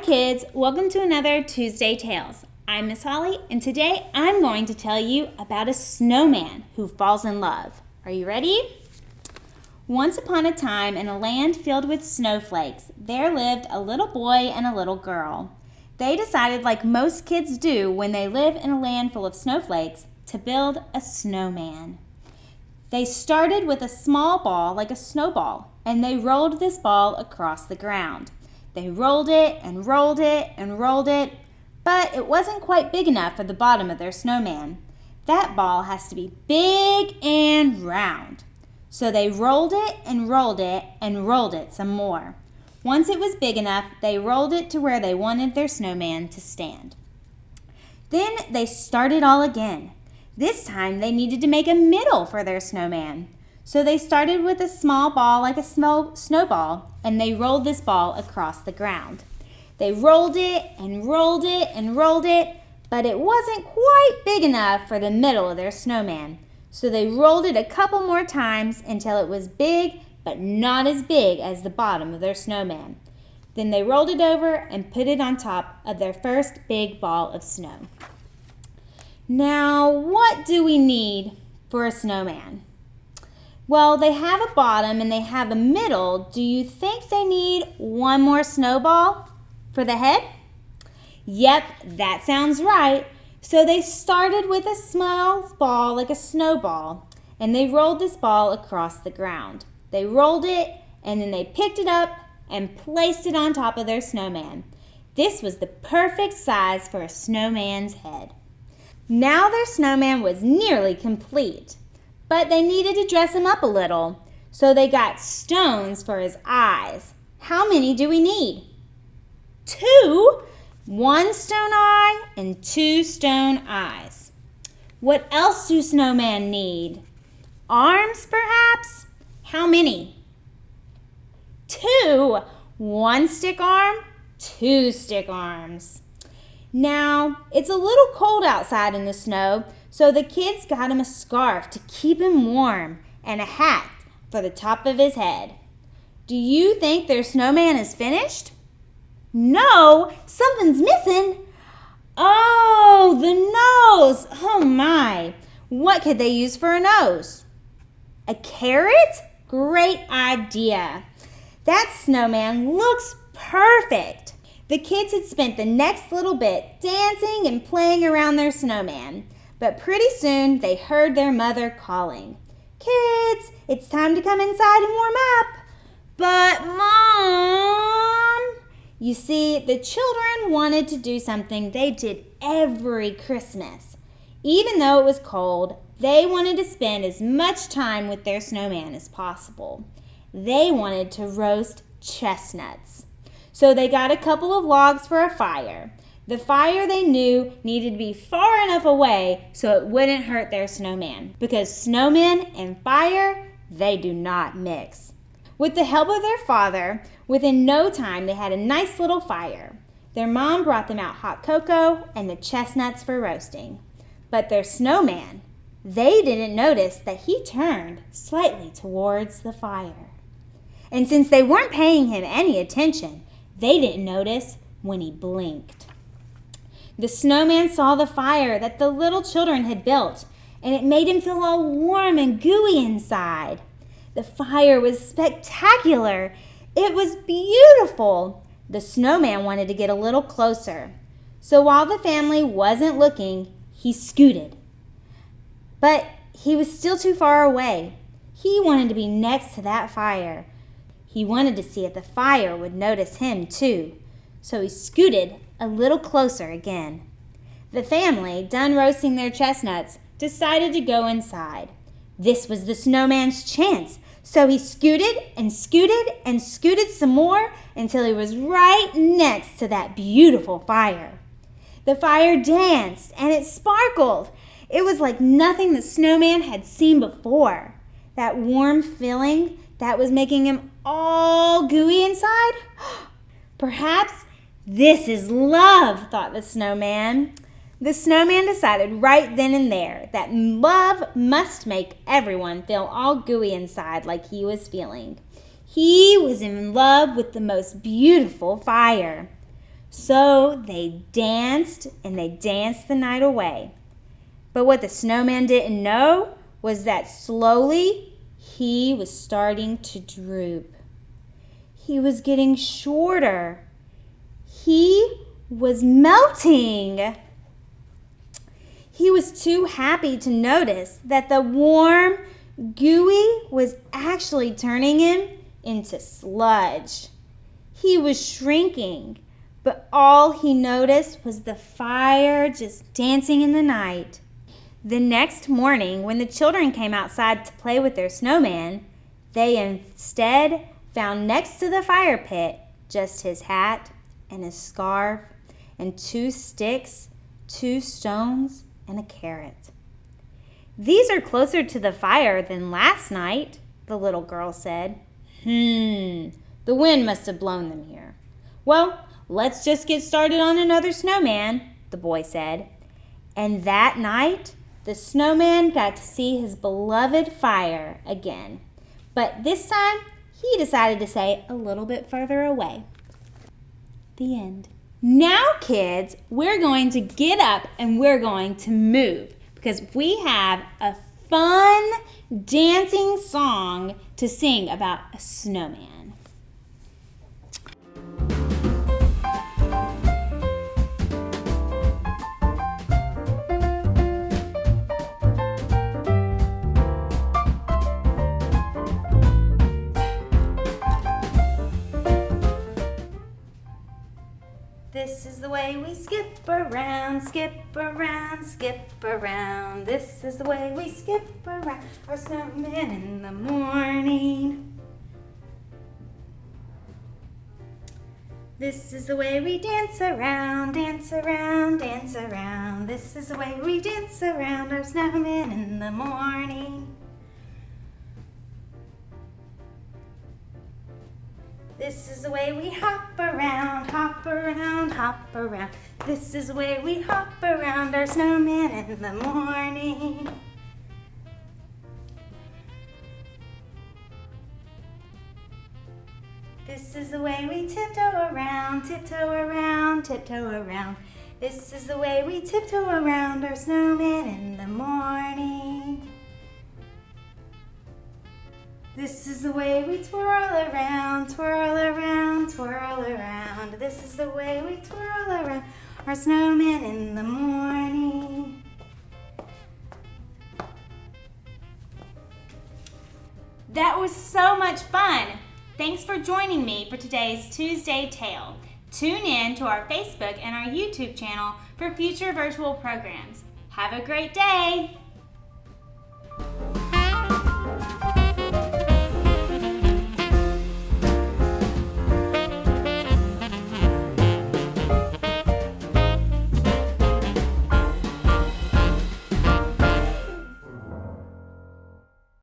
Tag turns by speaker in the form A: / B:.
A: kids, welcome to another Tuesday Tales. I'm Miss Holly, and today I'm going to tell you about a snowman who falls in love. Are you ready? Once upon a time, in a land filled with snowflakes, there lived a little boy and a little girl. They decided, like most kids do when they live in a land full of snowflakes, to build a snowman. They started with a small ball like a snowball, and they rolled this ball across the ground. They rolled it and rolled it and rolled it, but it wasn't quite big enough for the bottom of their snowman. That ball has to be big and round. So they rolled it and rolled it and rolled it some more. Once it was big enough, they rolled it to where they wanted their snowman to stand. Then they started all again. This time they needed to make a middle for their snowman. So they started with a small ball like a snowball, and they rolled this ball across the ground. They rolled it and rolled it and rolled it, but it wasn't quite big enough for the middle of their snowman. So they rolled it a couple more times until it was big, but not as big as the bottom of their snowman. Then they rolled it over and put it on top of their first big ball of snow. Now, what do we need for a snowman? Well, they have a bottom and they have a middle. Do you think they need one more snowball for the head? Yep, that sounds right. So they started with a small ball like a snowball, and they rolled this ball across the ground. They rolled it, and then they picked it up and placed it on top of their snowman. This was the perfect size for a snowman's head. Now their snowman was nearly complete. But they needed to dress him up a little, so they got stones for his eyes. How many do we need? 2, 1 stone eye and 2 stone eyes. What else do snowmen need? Arms, perhaps? How many? 2, 1 stick arm, 2 stick arms. Now, it's a little cold outside in the snow, so the kids got him a scarf to keep him warm and a hat for the top of his head. Do you think their snowman is finished? No, something's missing. Oh, the nose. Oh my. What could they use for a nose? A carrot? Great idea. That snowman looks perfect. The kids had spent the next little bit dancing and playing around their snowman. But pretty soon they heard their mother calling, "Kids, it's time to come inside and warm up." But Mom! You see, the children wanted to do something they did every Christmas. Even though it was cold, they wanted to spend as much time with their snowman as possible. They wanted to roast chestnuts. So they got a couple of logs for a fire. The fire, they knew, needed to be far enough away so it wouldn't hurt their snowman, because snowmen and fire, they do not mix. With the help of their father, within no time they had a nice little fire. Their mom brought them out hot cocoa and the chestnuts for roasting. But their snowman, they didn't notice that he turned slightly towards the fire. And since they weren't paying him any attention, they didn't notice when he blinked. The snowman saw the fire that the little children had built, and it made him feel all warm and gooey inside. The fire was spectacular. It was beautiful. The snowman wanted to get a little closer. So while the family wasn't looking, he scooted. But he was still too far away. He wanted to be next to that fire. He wanted to see if the fire would notice him too. So he scooted a little closer again. The family, done roasting their chestnuts, decided to go inside. This was the snowman's chance, so he scooted and scooted and scooted some more until he was right next to that beautiful fire. The fire danced and it sparkled. It was like nothing the snowman had seen before. That warm feeling that was making him all gooey inside? Perhaps this is love, thought the snowman. The snowman decided right then and there that love must make everyone feel all gooey inside like he was feeling. He was in love with the most beautiful fire. So they danced and they danced the night away. But what the snowman didn't know was that slowly he was starting to droop. He was getting shorter. He was melting. He was too happy to notice that the warm, gooey was actually turning him into sludge. He was shrinking, but all he noticed was the fire just dancing in the night. The next morning, when the children came outside to play with their snowman, they instead found next to the fire pit just his hat and his scarf and 2 sticks, 2 stones, and a carrot. "These are closer to the fire than last night," the little girl said. The wind must have blown them here." "Well, let's just get started on another snowman," the boy said. And that night, the snowman got to see his beloved fire again. But this time, he decided to stay a little bit further away. The end. Now, kids, we're going to get up and we're going to move because we have a fun dancing song to sing about a snowman. This is the way we skip around, skip around, skip around. This is the way we skip around our snowman in the morning. This is the way we dance around, dance around, dance around. This is the way we dance around our snowman in the morning. This is the way we hop around, hop around, hop around. This is the way we hop around our snowman in the morning. This is the way we tiptoe around, tiptoe around, tiptoe around. This is the way we tiptoe around our snowman in the morning. This is the way we twirl around, twirl around, twirl around. This is the way we twirl around our snowman in the morning. That was so much fun. Thanks for joining me for today's Tuesday Tale. Tune in to our Facebook and our YouTube channel for future virtual programs. Have a great day.